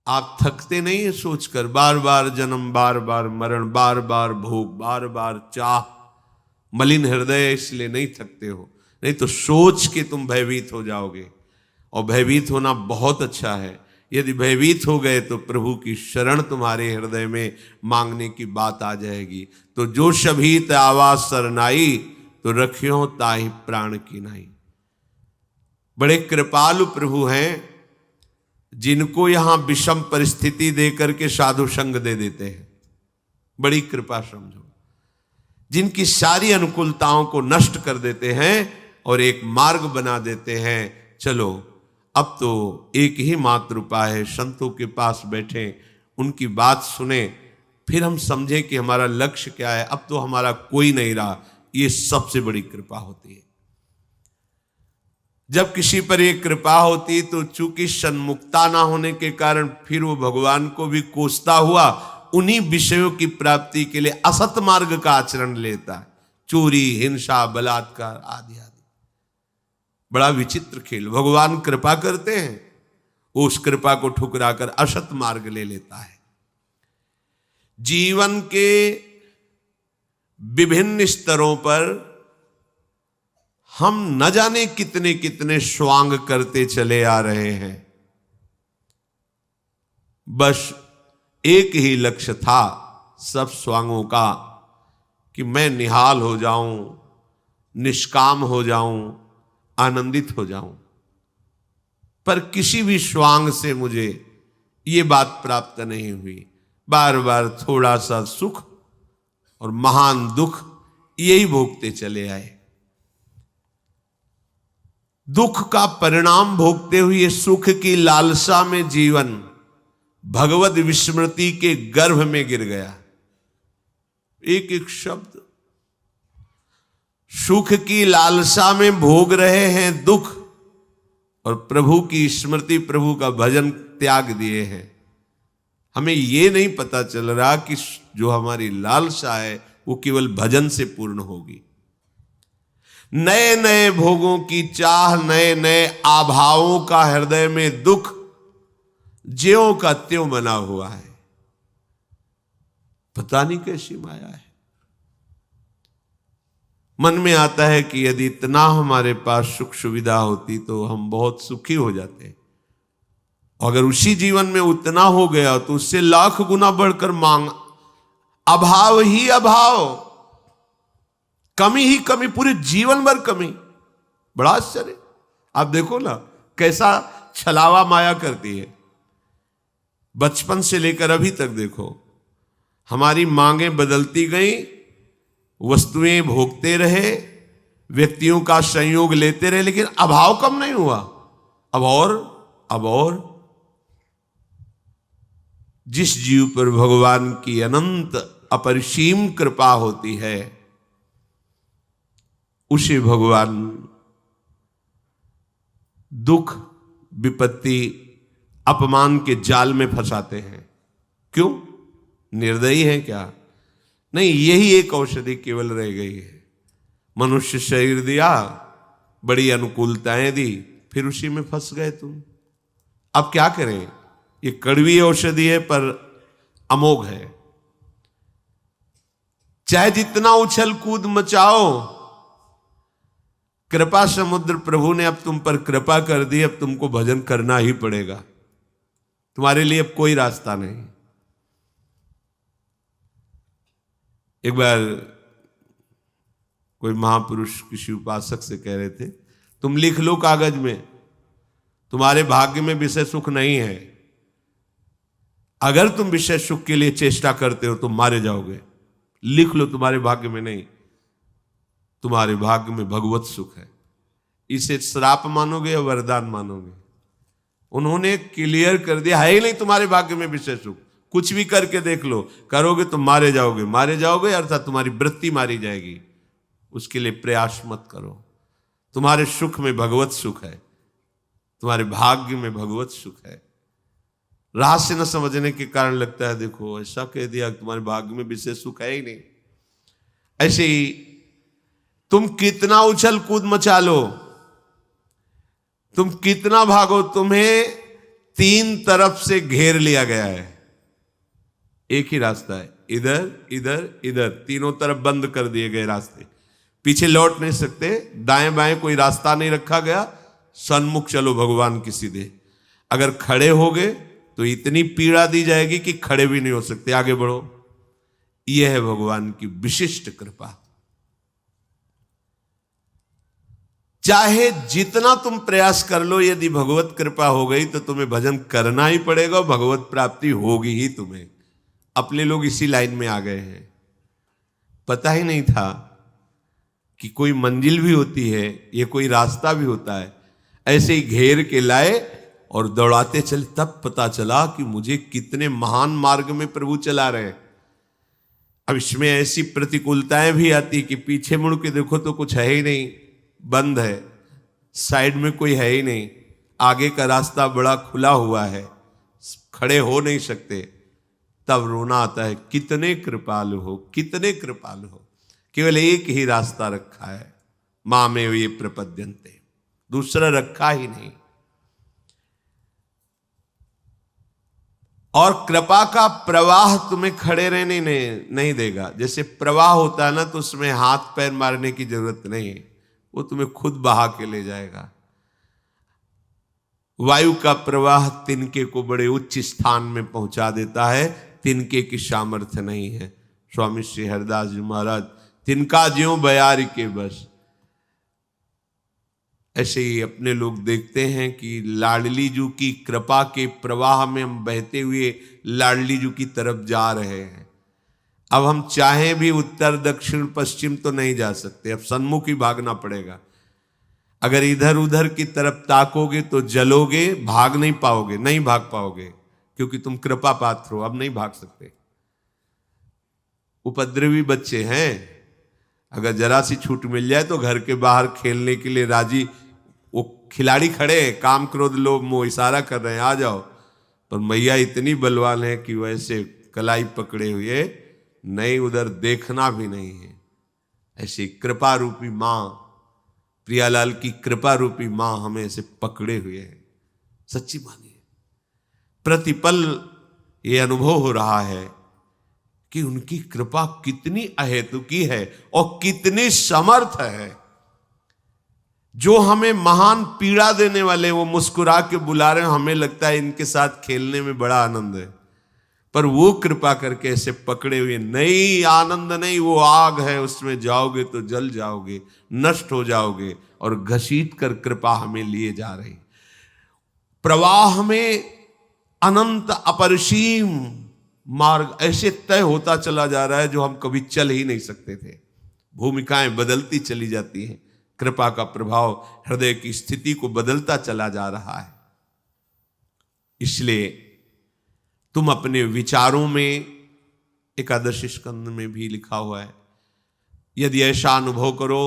आप थकते नहीं है सोचकर, बार बार जन्म, बार बार मरण, बार बार भोग, बार बार चाह, मलिन हृदय, इसलिए नहीं थकते हो। नहीं तो सोच के तुम भयभीत हो जाओगे, और भयभीत होना बहुत अच्छा है। यदि भयभीत हो गए तो प्रभु की शरण तुम्हारे हृदय में मांगने की बात आ जाएगी। तो जो शभीत आवाज सरनाई, तो रखियो ताहि प्राण की नाई। बड़े कृपालु प्रभु हैं, जिनको यहां विषम परिस्थिति देकर के साधु संग दे देते हैं। बड़ी कृपा समझो, जिनकी सारी अनुकूलताओं को नष्ट कर देते हैं और एक मार्ग बना देते हैं। चलो अब तो एक ही मात्र उपाय है, संतों के पास बैठे, उनकी बात सुने, फिर हम समझें कि हमारा लक्ष्य क्या है। अब तो हमारा कोई नहीं रहा, ये सबसे बड़ी कृपा होती है। जब किसी पर एक कृपा होती तो चूंकि सन्मुखता ना होने के कारण फिर वो भगवान को भी कोसता हुआ उन्हीं विषयों की प्राप्ति के लिए असत मार्ग का आचरण लेता है, चोरी, हिंसा, बलात्कार आदि आदि। बड़ा विचित्र खेल। भगवान कृपा करते हैं, वो उस कृपा को ठुकराकर असत मार्ग ले लेता है। जीवन के विभिन्न स्तरों पर हम न जाने कितने कितने स्वांग करते चले आ रहे हैं। बस एक ही लक्ष्य था सब स्वांगों का, कि मैं निहाल हो जाऊं, निष्काम हो जाऊं, आनंदित हो जाऊं। पर किसी भी स्वांग से मुझे ये बात प्राप्त नहीं हुई। बार बार थोड़ा सा सुख और महान दुख यही भोगते चले आए। दुख का परिणाम भोगते हुए सुख की लालसा में जीवन भगवत विस्मृति के गर्भ में गिर गया। एक एक शब्द, सुख की लालसा में भोग रहे हैं दुख, और प्रभु की स्मृति, प्रभु का भजन त्याग दिए हैं। हमें यह नहीं पता चल रहा कि जो हमारी लालसा है वो केवल भजन से पूर्ण होगी। नए नए भोगों की चाह, नए नए आभावों का हृदय में दुख ज्यों का त्यों बना हुआ है। पता नहीं कैसी माया है। मन में आता है कि यदि इतना हमारे पास सुख सुविधा होती तो हम बहुत सुखी हो जाते। अगर उसी जीवन में उतना हो गया तो उससे लाख गुना बढ़कर मांग, अभाव ही अभाव, कमी ही कमी, पूरे जीवन भर कमी। बड़ा आश्चर्य। आप देखो ना कैसा छलावा माया करती है। बचपन से लेकर अभी तक देखो, हमारी मांगें बदलती गई, वस्तुएं भोगते रहे, व्यक्तियों का संयोग लेते रहे, लेकिन अभाव कम नहीं हुआ। अब और जिस जीव पर भगवान की अनंत अपरिसीम कृपा होती है उसे भगवान दुख, विपत्ति, अपमान के जाल में फंसाते हैं। क्यों? निर्दयी है क्या? नहीं, यही एक औषधि केवल रह गई है। मनुष्य शरीर दिया, बड़ी अनुकूलताएं दी, फिर उसी में फंस गए तुम। अब क्या करें? ये कड़वी औषधि है पर अमोघ है। चाहे जितना उछल कूद मचाओ, कृपा समुद्र प्रभु ने अब तुम पर कृपा कर दी, अब तुमको भजन करना ही पड़ेगा। तुम्हारे लिए अब कोई रास्ता नहीं। एक बार कोई महापुरुष किसी उपासक से कह रहे थे, तुम लिख लो कागज में, तुम्हारे भाग्य में विषय सुख नहीं है। अगर तुम विषय सुख के लिए चेष्टा करते हो तो मारे जाओगे। लिख लो, तुम्हारे भाग्य में नहीं, तुम्हारे भाग्य में भगवत सुख है। इसे श्राप मानोगे या वरदान मानोगे? उन्होंने क्लियर कर दिया, है ही नहीं तुम्हारे भाग्य में विषय सुख। कुछ भी करके देख लो, करोगे तो मारे जाओगे। मारे जाओगे अर्थात तुम्हारी वृत्ति मारी जाएगी। उसके लिए प्रयास मत करो। तुम्हारे सुख में भगवत सुख है, तुम्हारे भाग्य में भगवत सुख है। रहस्य न समझने के कारण लगता है देखो ऐसा कह दिया, तुम्हारे भाग्य में विषय सुख है ही नहीं। ऐसे ही तुम कितना उछल कूद मचा लो, तुम कितना भागो, तुम्हें 3 तरफ से घेर लिया गया है, एक ही रास्ता है, इधर इधर इधर, तीनों तरफ बंद कर दिए गए रास्ते, पीछे लौट नहीं सकते, दाएं बाएं कोई रास्ता नहीं रखा गया, सन्मुख चलो भगवान की सीधे। अगर खड़े हो गए तो इतनी पीड़ा दी जाएगी कि खड़े भी नहीं हो सकते, आगे बढ़ो। यह है भगवान की विशिष्ट कृपा। चाहे जितना तुम प्रयास कर लो, यदि भगवत कृपा हो गई तो तुम्हें भजन करना ही पड़ेगा, भगवत प्राप्ति होगी ही तुम्हें। अपने लोग इसी लाइन में आ गए हैं, पता ही नहीं था कि कोई मंजिल भी होती है, ये कोई रास्ता भी होता है। ऐसे ही घेर के लाए और दौड़ाते चले, तब पता चला कि मुझे कितने महान मार्ग में प्रभु चला रहे हैं। अब इसमें ऐसी प्रतिकूलताएं भी आती कि पीछे मुड़ के देखो तो कुछ है ही नहीं, बंद है, साइड में कोई है ही नहीं, आगे का रास्ता बड़ा खुला हुआ है, खड़े हो नहीं सकते। तब रोना आता है, कितने कृपालु हो, कितने कृपालु हो, केवल एक ही रास्ता रखा है, मां में ये प्रपद्यन्ते, दूसरा रखा ही नहीं। और कृपा का प्रवाह तुम्हें खड़े रहने नहीं देगा। जैसे प्रवाह होता है ना, तो उसमें हाथ पैर मारने की जरूरत नहीं है, वो तुम्हें खुद बहा के ले जाएगा। वायु का प्रवाह तिनके को बड़े उच्च स्थान में पहुंचा देता है, तिनके की सामर्थ्य नहीं है। स्वामी श्री हरिदास जी महाराज, तिनका ज्यों बयार के बस। ऐसे ही अपने लोग देखते हैं कि लाडली जू की कृपा के प्रवाह में हम बहते हुए लाडली जू की तरफ जा रहे हैं। अब हम चाहें भी उत्तर दक्षिण पश्चिम तो नहीं जा सकते, अब सन्मुख ही भागना पड़ेगा। अगर इधर उधर की तरफ ताकोगे तो जलोगे, भाग नहीं पाओगे, नहीं भाग पाओगे, क्योंकि तुम कृपा पात्र हो, अब नहीं भाग सकते। उपद्रवी बच्चे हैं, अगर जरा सी छूट मिल जाए तो घर के बाहर खेलने के लिए राजी, वो खिलाड़ी खड़े हैं, काम क्रोध लोभ मोह इशारा कर रहे हैं, आ जाओ, पर मैया इतनी बलवान है कि वैसे कलाई पकड़े हुए नहीं, उधर देखना भी नहीं है। ऐसी कृपा रूपी मां, प्रियालाल की कृपा रूपी मां हमें ऐसे पकड़े हुए है। सच्ची मानिए, प्रतिपल ये अनुभव हो रहा है कि उनकी कृपा कितनी अहेतुकी है और कितनी समर्थ है। जो हमें महान पीड़ा देने वाले वो मुस्कुरा के बुला रहे हैं, हमें लगता है इनके साथ खेलने में बड़ा आनंद है, पर वो कृपा करके ऐसे पकड़े हुए, नहीं आनंद नहीं, वो आग है, उसमें जाओगे तो जल जाओगे, नष्ट हो जाओगे, और घसीट कर कृपा हमें लिए जा रही। प्रवाह में अनंत अपरिसीम मार्ग ऐसे तय होता चला जा रहा है जो हम कभी चल ही नहीं सकते थे। भूमिकाएं बदलती चली जाती हैं, कृपा का प्रभाव हृदय की स्थिति को बदलता चला जा रहा है। इसलिए तुम अपने विचारों में, एकादश स्कंद में भी लिखा हुआ है, यदि ऐसा अनुभव करो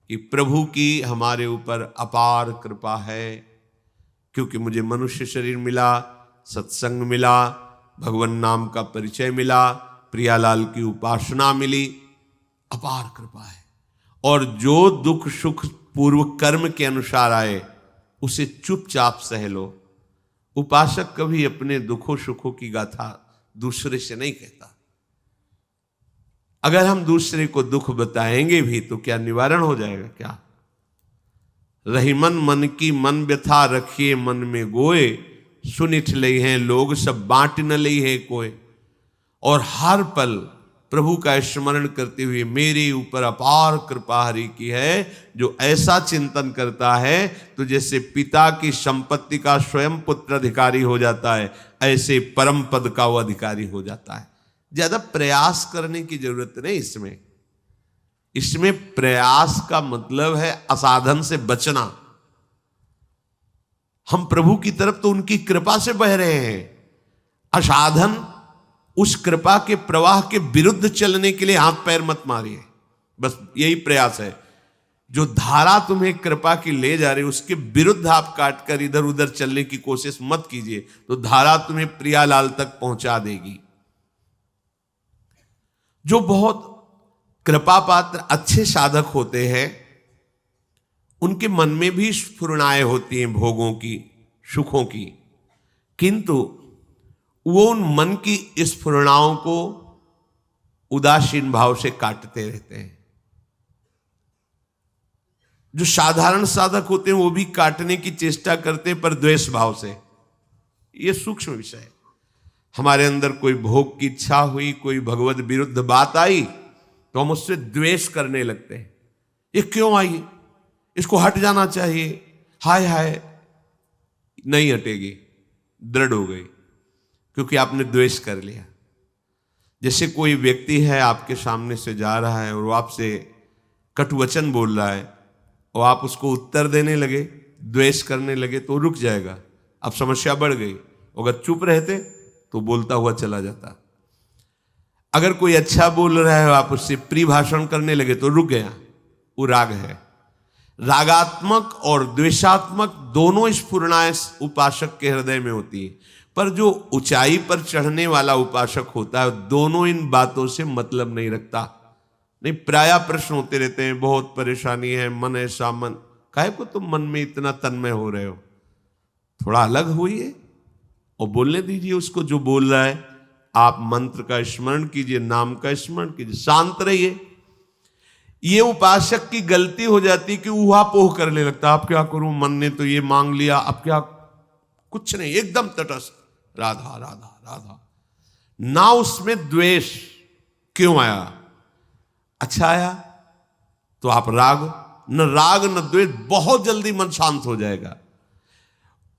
कि प्रभु की हमारे ऊपर अपार कृपा है, क्योंकि मुझे मनुष्य शरीर मिला, सत्संग मिला, भगवान नाम का परिचय मिला, प्रियालाल की उपासना मिली, अपार कृपा है। और जो दुख सुख पूर्व कर्म के अनुसार आए उसे चुपचाप सह लो। उपासक कभी अपने दुखों सुखों की गाथा दूसरे से नहीं कहता। अगर हम दूसरे को दुख बताएंगे भी तो क्या निवारण हो जाएगा? क्या रही मन की मन व्यथा रखिए मन में गोए, सुनिठ लई हैं लोग सब बांट न लई है कोई। और हर पल प्रभु का स्मरण करते हुए मेरे ऊपर अपार कृपा हरि की है, जो ऐसा चिंतन करता है तो जैसे पिता की संपत्ति का स्वयं पुत्र अधिकारी हो जाता है, ऐसे परम पद का वो अधिकारी हो जाता है। ज्यादा प्रयास करने की जरूरत नहीं इसमें। इसमें प्रयास का मतलब है असाधन से बचना। हम प्रभु की तरफ तो उनकी कृपा से बह रहे हैं, असाधन उस कृपा के प्रवाह के विरुद्ध चलने के लिए हाथ पैर मत मारिए। बस यही प्रयास है। जो धारा तुम्हें कृपा की ले जा रही है उसके विरुद्ध आप काट कर इधर उधर चलने की कोशिश मत कीजिए, तो धारा तुम्हें प्रियालाल तक पहुंचा देगी। जो बहुत कृपा पात्र अच्छे साधक होते हैं उनके मन में भी स्फुरणाएं होती हैं, भोगों की, सुखों की, किंतु वो उन मन की स्फुरणाओं को उदासीन भाव से काटते रहते हैं। जो साधारण साधक होते हैं वो भी काटने की चेष्टा करते हैं, पर द्वेष भाव से। ये सूक्ष्म विषय है। हमारे अंदर कोई भोग की इच्छा हुई, कोई भगवत विरुद्ध बात आई, तो हम उससे द्वेष करने लगते हैं। ये क्यों आई, इसको हट जाना चाहिए, हाय हाय। नहीं हटेगी, दृढ़ हो गई, क्योंकि आपने द्वेष कर लिया। जैसे कोई व्यक्ति है आपके सामने से जा रहा है और वो आपसे कटुवचन बोल रहा है और आप उसको उत्तर देने लगे, द्वेष करने लगे, तो रुक जाएगा। अब समस्या बढ़ गई। अगर चुप रहते तो बोलता हुआ चला जाता। अगर कोई अच्छा बोल रहा है, आप उससे प्रिय भाषण करने लगे तो रुक गया। वो राग है। रागात्मक और द्वेषात्मक दोनों स्फुरणाएं उपासक के हृदय में होती है, पर जो ऊंचाई पर चढ़ने वाला उपासक होता है दोनों इन बातों से मतलब नहीं रखता। नहीं, प्रायः प्रश्न होते रहते हैं, बहुत परेशानी है, मन ऐसा, मन काहे को तुम मन में इतना तन्मय हो रहे हो, थोड़ा अलग होइए और बोलने दीजिए उसको जो बोल रहा है। आप मंत्र का स्मरण कीजिए, नाम का स्मरण कीजिए, शांत रहिए। ये उपासक की गलती हो जाती कि ऊहापोह करने लगता। आप क्या करूं, मन ने तो ये मांग लिया, अब क्या, कुछ नहीं, एकदम तटस्थ, राधा राधा राधा। ना उसमें द्वेष। क्यों आया, अच्छा आया तो आप राग न द्वेष, बहुत जल्दी मन शांत हो जाएगा।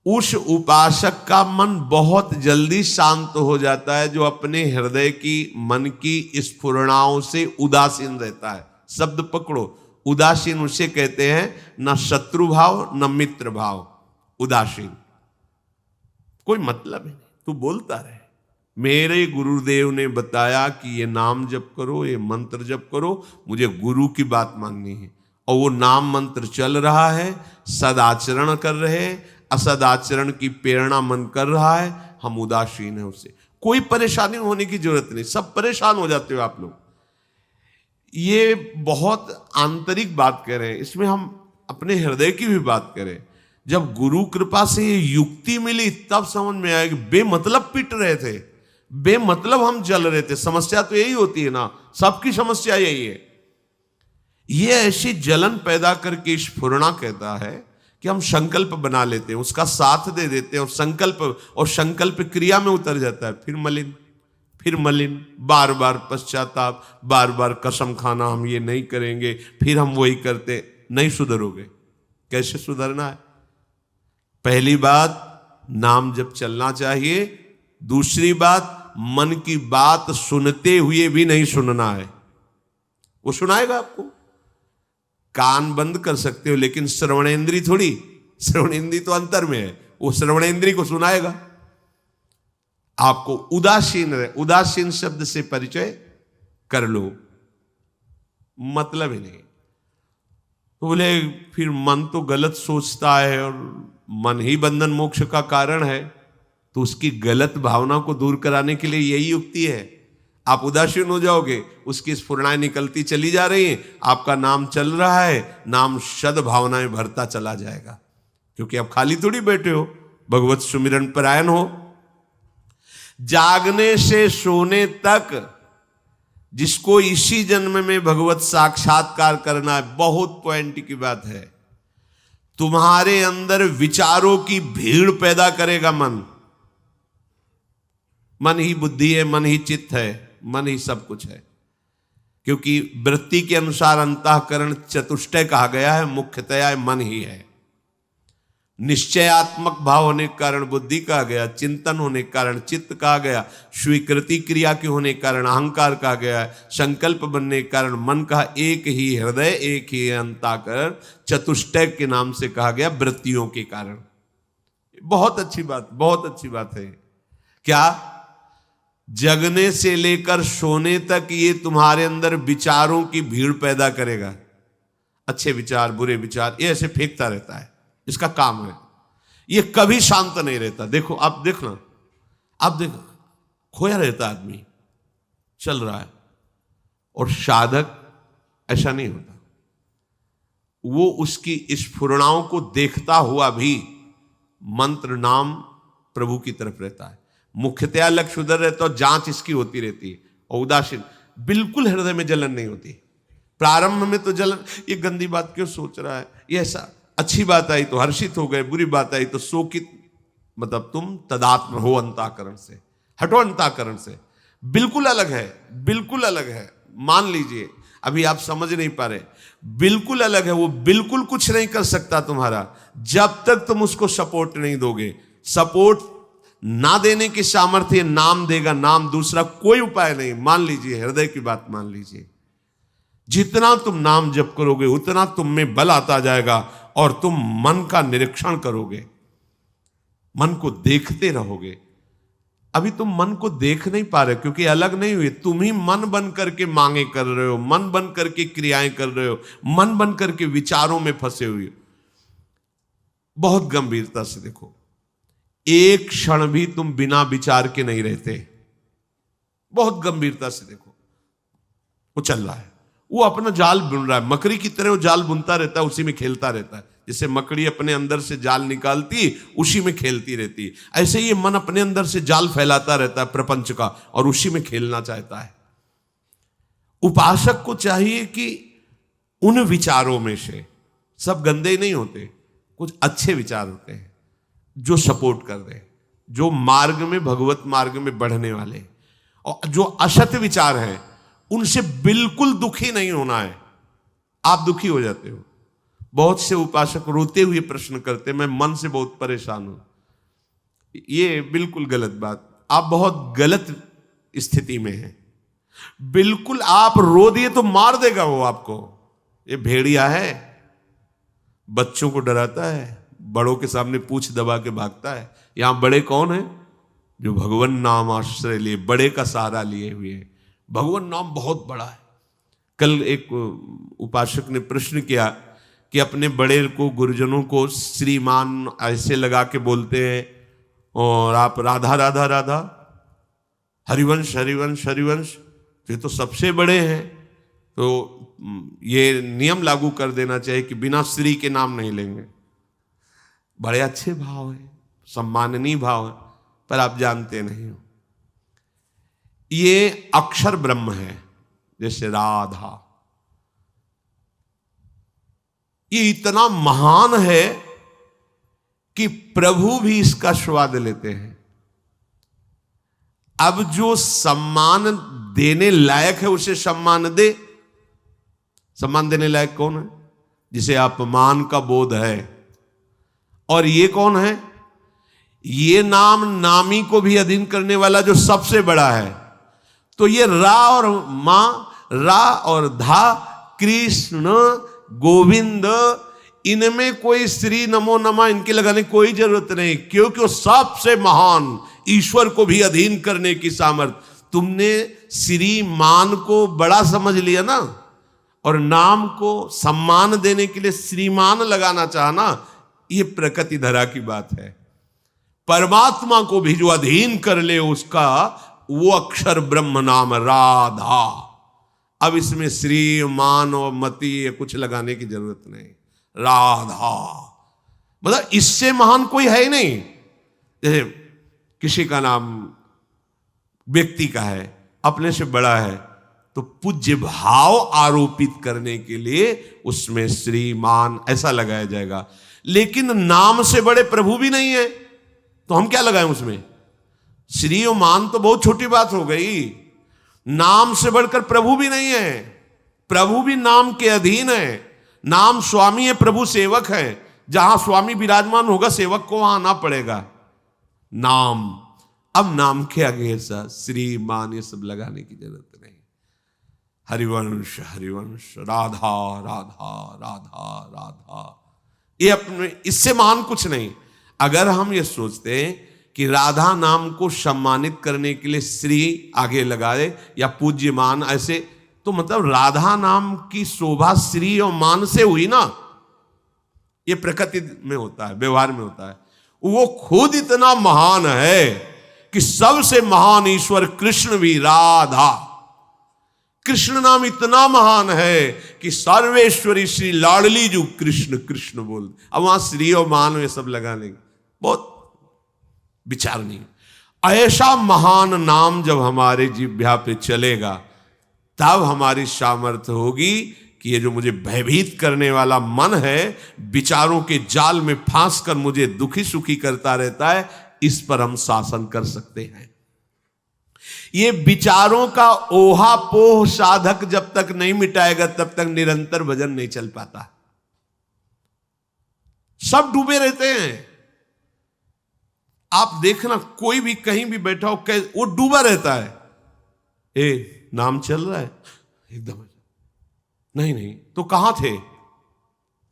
उस उपासक का मन बहुत जल्दी शांत हो जाता है जो अपने हृदय की, मन की स्फुरणाओं से उदासीन रहता है। शब्द पकड़ो, उदासीन उसे कहते हैं, न शत्रु भाव न मित्र भाव, उदासीन। कोई मतलब ही नहीं, तू बोलता रहे। मेरे गुरुदेव ने बताया कि ये नाम जप करो, ये मंत्र जप करो, मुझे गुरु की बात माननी है। और वो नाम मंत्र चल रहा है, सदाचरण कर रहे हैं, असदाचरण की प्रेरणा मन कर रहा है, हम उदासीन है उससे। कोई परेशानी होने की जरूरत नहीं, सब परेशान हो जाते हो आप लोग। ये बहुत आंतरिक बात कह रहे हैं, इसमें हम अपने हृदय की भी बात करें। जब गुरु कृपा से ये युक्ति मिली तब समझ में आया कि बेमतलब पिट रहे थे, बेमतलब हम जल रहे थे। समस्या तो यही होती है ना, सबकी समस्या यही है। ये ऐसी जलन पैदा करके स्फुरना कहता है कि हम संकल्प बना लेते हैं, उसका साथ दे देते हैं और संकल्प क्रिया में उतर जाता है। फिर मलिन, बार बार पश्चाताप, बार बार कसम खाना, हम ये नहीं करेंगे, फिर हम वही करते। नहीं सुधरोगे। कैसे सुधरना है? पहली बात, नाम जब चलना चाहिए। दूसरी बात, मन की बात सुनते हुए भी नहीं सुनना है। वो सुनाएगा आपको, कान बंद कर सकते हो, लेकिन श्रवणेंद्री थोड़ी, श्रवणेंद्री तो अंतर में है, वो श्रवणेंद्री को सुनाएगा। आपको उदासीन शब्द से परिचय कर लो, मतलब ही नहीं। तो बोले फिर मन तो गलत सोचता है और मन ही बंधन मोक्ष का कारण है, तो उसकी गलत भावना को दूर कराने के लिए यही युक्ति है। आप उदासीन हो जाओगे, उसकी स्फुरणाएं निकलती चली जा रही हैं, आपका नाम चल रहा है, नाम सद भावनाएं भरता चला जाएगा, क्योंकि आप खाली थोड़ी बैठे हो, भगवत सुमिरन परायण हो। जागने से सोने तक जिसको इसी जन्म में भगवत साक्षात्कार करना है, बहुत पॉइंट की बात है। तुम्हारे अंदर विचारों की भीड़ पैदा करेगा मन। मन ही बुद्धि है, मन ही चित्त है, मन ही सब कुछ है। क्योंकि वृत्ति के अनुसार अंतःकरण चतुष्टय कहा गया है, मुख्यतया मन ही है। निश्चयात्मक भाव होने के कारण बुद्धि कहा गया, चिंतन होने के कारण चित्त कहा गया, स्वीकृति क्रिया के होने के कारण अहंकार कहा गया, संकल्प बनने के कारण मन का। एक ही हृदय, एक ही अंतःकरण, चतुष्टय के नाम से कहा गया वृत्तियों के कारण। बहुत अच्छी बात, बहुत अच्छी बात है। क्या? जगने से लेकर सोने तक ये तुम्हारे अंदर विचारों की भीड़ पैदा करेगा। अच्छे विचार, बुरे विचार, ये ऐसे फेंकता रहता है, इसका काम है। ये कभी शांत नहीं रहता। देखो, आप देखना, आप देखो, खोया रहता आदमी, चल रहा है। और साधक ऐसा नहीं होता, वो उसकी स्फुरणाओं को देखता हुआ भी मंत्र, नाम, प्रभु की तरफ रहता है। मुख्यतया लक्ष्य उधर रहता है और जांच इसकी होती रहती है। और उदासीन, बिल्कुल हृदय में जलन नहीं होती। प्रारंभ में तो जलन, ये गंदी बात क्यों सोच रहा है, ये ऐसा, अच्छी बात आई तो हर्षित हो गए, बुरी बात आई तो शोकित। मतलब तुम तदात्म हो अंतःकरण से, हटो अंतःकरण से। बिल्कुल अलग है, बिल्कुल अलग है। मान लीजिए अभी आप समझ नहीं पा रहे, बिल्कुल अलग है। वो बिल्कुल कुछ नहीं कर सकता तुम्हारा जब तक तुम उसको सपोर्ट नहीं दोगे। सपोर्ट ना देने की सामर्थ्य नाम देगा, नाम, दूसरा कोई उपाय नहीं। मान लीजिए, हृदय की बात मान लीजिए, जितना तुम नाम जप करोगे उतना तुम में बल आता जाएगा और तुम मन का निरीक्षण करोगे, मन को देखते रहोगे। अभी तुम मन को देख नहीं पा रहे क्योंकि अलग नहीं हुए। तुम ही मन बन करके मांगे कर रहे हो, मन बन करके क्रियाएं कर रहे हो, मन बन करके विचारों में फंसे हुए हो। बहुत गंभीरता से देखो, एक क्षण भी तुम बिना विचार के नहीं रहते। बहुत गंभीरता से देखो, वो चल रहा है, वो अपना जाल बुन रहा है, मकड़ी की तरह वो जाल बुनता रहता है, उसी में खेलता रहता है। जैसे मकड़ी अपने अंदर से जाल निकालती, उसी में खेलती रहती है, ऐसे ही मन अपने अंदर से जाल फैलाता रहता है प्रपंच का और उसी में खेलना चाहता है। उपासक को चाहिए कि उन विचारों में से, सब गंदे नहीं होते, कुछ अच्छे विचार होते हैं जो सपोर्ट कर रहे, जो मार्ग में, भगवत मार्ग में बढ़ने वाले। और जो असत विचार हैं उनसे बिल्कुल दुखी नहीं होना है। आप दुखी हो जाते हो। बहुत से उपासक रोते हुए प्रश्न करते, मैं मन से बहुत परेशान हूं। ये बिल्कुल गलत बात, आप बहुत गलत स्थिति में हैं। बिल्कुल आप रो दिए तो मार देगा वो आपको। ये भेड़िया है, बच्चों को डराता है, बड़ों के सामने पूंछ दबा के भागता है। यहां बड़े कौन है? जो भगवान नाम आश्रय लिए, बड़े का सहारा लिए हुए हैं। भगवान नाम बहुत बड़ा है। कल एक उपासक ने प्रश्न किया कि अपने बड़े को, गुरुजनों को श्रीमान ऐसे लगा के बोलते हैं और आप राधा राधा राधा, हरिवंश हरिवंश हरिवंश, ये तो सबसे बड़े हैं। तो ये नियम लागू कर देना चाहिए कि बिना श्री के नाम नहीं लेंगे। बड़े अच्छे भाव है, सम्माननीय भाव है, पर आप जानते नहीं हो ये अक्षर ब्रह्म है। जैसे राधा, ये इतना महान है कि प्रभु भी इसका स्वाद लेते हैं। अब जो सम्मान देने लायक है उसे सम्मान दे। सम्मान देने लायक कौन है? जिसे अपमान का बोध है। और ये कौन है? ये नाम नामी को भी अधीन करने वाला जो सबसे बड़ा है। तो ये रा और मां, रा और धा, कृष्ण, गोविंद, इनमें कोई श्री नमो नमः इनके लगाने की कोई जरूरत नहीं, क्योंकि वो सबसे महान, ईश्वर को भी अधीन करने की सामर्थ्य। तुमने श्रीमान को बड़ा समझ लिया ना, और नाम को सम्मान देने के लिए श्रीमान लगाना चाहा ना, ये प्रकृति धरा की बात है। परमात्मा को भी जो अधीन कर ले उसका, वो अक्षर ब्रह्म नाम राधा। अब इसमें श्री, मान और मति ये कुछ लगाने की जरूरत नहीं। राधा मतलब इससे महान कोई है ही नहीं। जैसे किसी का नाम व्यक्ति का है, अपने से बड़ा है, तो पूज्य भाव आरोपित करने के लिए उसमें श्रीमान ऐसा लगाया जाएगा। लेकिन नाम से बड़े प्रभु भी नहीं है, तो हम क्या लगाएं उसमें? श्री और मान तो बहुत छोटी बात हो गई। नाम से बढ़कर प्रभु भी नहीं है, प्रभु भी नाम के अधीन है। नाम स्वामी है, प्रभु सेवक है। जहां स्वामी विराजमान होगा सेवक को वहां आना पड़ेगा। नाम, अब नाम के आगे ऐसा श्री मान ये सब लगाने की जरूरत नहीं। हरिवंश हरिवंश, राधा राधा राधा राधा, ये अपने, इससे महान कुछ नहीं। अगर हम ये सोचते हैं कि राधा नाम को सम्मानित करने के लिए श्री आगे लगाए या पूज्य मान ऐसे, तो मतलब राधा नाम की शोभा श्री और मान से हुई ना। ये प्रकृति में होता है, व्यवहार में होता है। वो खुद इतना महान है कि सबसे महान ईश्वर कृष्ण भी राधा, कृष्ण नाम इतना महान है कि सर्वेश्वरी श्री लाडली जो कृष्ण कृष्ण बोल। अब वहां श्री और मान में सब लगा लेंगे, बहुत विचार नहीं। ऐसा महान नाम जब हमारे जिह्वा पे चलेगा तब हमारी सामर्थ्य होगी कि ये जो मुझे भयभीत करने वाला मन है, विचारों के जाल में फांस कर मुझे दुखी सुखी करता रहता है, इस पर हम शासन कर सकते हैं। ये विचारों का ओहापोह साधक जब तक नहीं मिटाएगा तब तक निरंतर भजन नहीं चल पाता। सब डूबे रहते हैं। आप देखना, कोई भी कहीं भी बैठा हो, वो डूबा रहता है। नाम चल रहा है एकदम, नहीं तो कहां थे?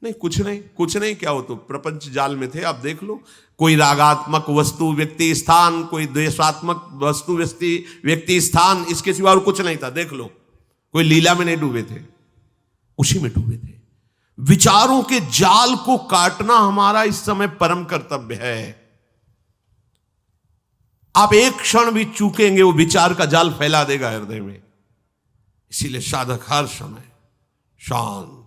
नहीं, कुछ नहीं। क्या हो तो प्रपंच जाल में थे। आप देख लो, कोई रागात्मक वस्तु व्यक्ति स्थान, कोई द्वेषात्मक वस्तु व्यक्ति स्थान, इसके सिवा और कुछ नहीं था। देख लो, कोई लीला में नहीं डूबे थे, उसी में डूबे थे। विचारों के जाल को काटना हमारा इस समय परम कर्तव्य है। आप एक क्षण भी चूकेंगे, वो विचार का जाल फैला देगा हृदय में। इसीलिए साधक हर समय शांत,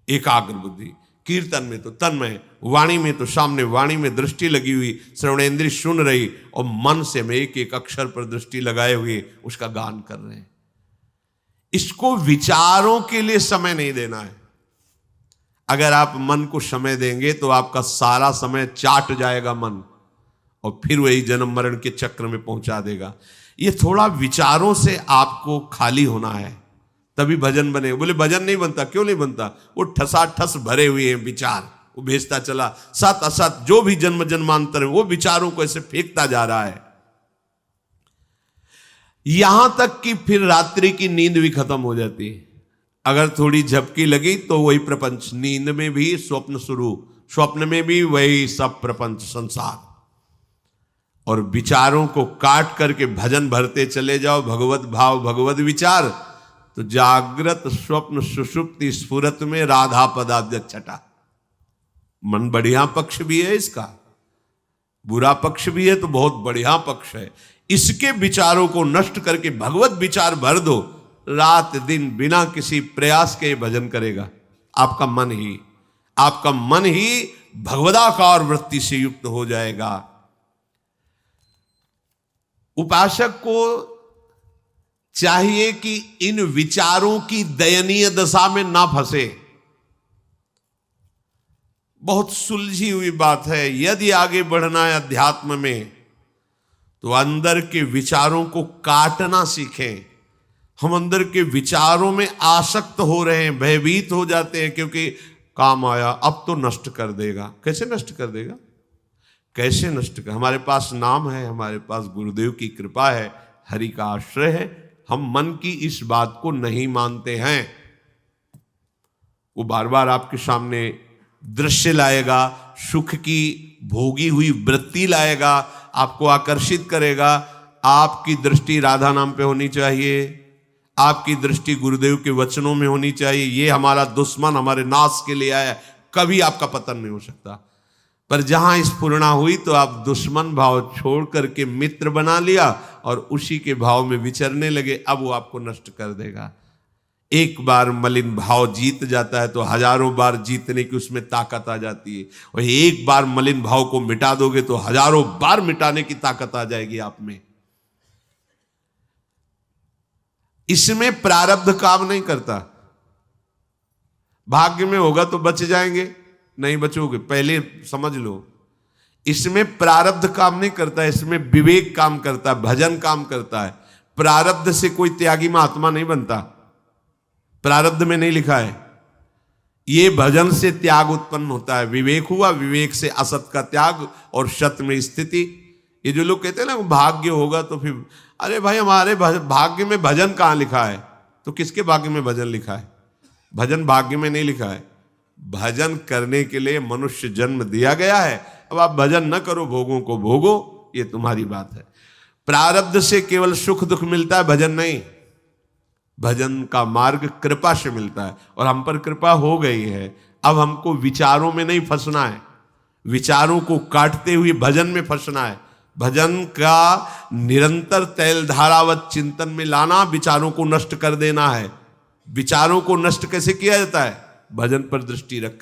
एकाग्र बुद्धि, कीर्तन में तो तन्मय, वाणी में तो सामने, वाणी में दृष्टि लगी हुई, श्रवणेंद्रिय सुन रही, और मन से हम एक एक अक्षर पर दृष्टि लगाए हुए उसका गान कर रहे हैं। इसको विचारों के लिए समय नहीं देना है। अगर आप मन को समय देंगे तो आपका सारा समय चाट जाएगा मन, और फिर वही जन्म मरण के चक्र में पहुंचा देगा। ये थोड़ा विचारों से आपको खाली होना है, तभी भजन बने। बोले भजन नहीं बनता, क्यों नहीं बनता? वो ठसाठस भरे हुए हैं विचार, वो भेजता चला, सत असत जो भी जन्म जन्मांतर है वो विचारों को ऐसे फेंकता जा रहा है, यहां तक कि फिर रात्रि की नींद भी खत्म हो जाती है। अगर थोड़ी झपकी लगी तो वही प्रपंच, नींद में भी स्वप्न शुरू, स्वप्न में भी वही सब प्रपंच संसार। और विचारों को काट करके भजन भरते चले जाओ, भगवत भाव भगवत विचार, तो जागृत स्वप्न सुषुप्ति स्फुरत में राधा पदाब्जच्छटा। मन बढ़िया पक्ष भी है इसका, बुरा पक्ष भी है तो बहुत बढ़िया पक्ष है। इसके विचारों को नष्ट करके भगवत विचार भर दो, रात दिन बिना किसी प्रयास के भजन करेगा आपका मन ही भगवदाकार वृत्ति से युक्त हो जाएगा। उपासक को चाहिए कि इन विचारों की दयनीय दशा में ना फंसे। बहुत सुलझी हुई बात है। यदि आगे बढ़ना है अध्यात्म में तो अंदर के विचारों को काटना सीखें। हम अंदर के विचारों में आसक्त हो रहे हैं, भयभीत हो जाते हैं, क्योंकि काम आया अब तो नष्ट कर देगा। कैसे नष्ट कर देगा? कैसे नष्ट कर? हमारे पास नाम है, हमारे पास गुरुदेव की कृपा है, हरि का आश्रय है। हम मन की इस बात को नहीं मानते हैं। वो बार बार आपके सामने दृश्य लाएगा, सुख की भोगी हुई वृत्ति लाएगा, आपको आकर्षित करेगा। आपकी दृष्टि राधा नाम पे होनी चाहिए, आपकी दृष्टि गुरुदेव के वचनों में होनी चाहिए। ये हमारा दुश्मन हमारे नाश के लिए आया, कभी आपका पतन नहीं हो सकता। पर जहां स्फुरणा हुई तो आप दुश्मन भाव छोड़ करके मित्र बना लिया और उसी के भाव में विचरने लगे। अब वो आपको नष्ट कर देगा। एक बार मलिन भाव जीत जाता है तो हजारों बार जीतने की उसमें ताकत आ जाती है, और एक बार मलिन भाव को मिटा दोगे तो हजारों बार मिटाने की ताकत आ जाएगी आप में। इसमें प्रारब्ध काम नहीं करता। भाग्य में होगा तो बच जाएंगे, नहीं बचोगे, पहले समझ लो। इसमें प्रारब्ध काम नहीं करता, इसमें विवेक काम करता है, भजन काम करता है। प्रारब्ध से कोई त्यागी महात्मा नहीं बनता, प्रारब्ध में नहीं लिखा है। ये भजन से त्याग उत्पन्न होता है। विवेक हुआ, विवेक से असत का त्याग और सत में स्थिति। ये जो लोग कहते हैं ना भाग्य होगा तो फिर, अरे भाई हमारे भाग्य में भजन कहाँ लिखा है? तो किसके भाग्य में भजन लिखा है? भजन भाग्य में नहीं लिखा है। भजन करने के लिए मनुष्य जन्म दिया गया है। अब आप भजन न करो, भोगों को भोगो, ये तुम्हारी बात है। प्रारब्ध से केवल सुख दुख मिलता है, भजन नहीं। भजन का मार्ग कृपा से मिलता है, और हम पर कृपा हो गई है। अब हमको विचारों में नहीं फंसना है, विचारों को काटते हुए भजन में फंसना है। भजन का निरंतर तैल धारावत चिंतन में लाना, विचारों को नष्ट कर देना है। विचारों को नष्ट कैसे किया जाता है? भजन पर दृष्टि रखकर।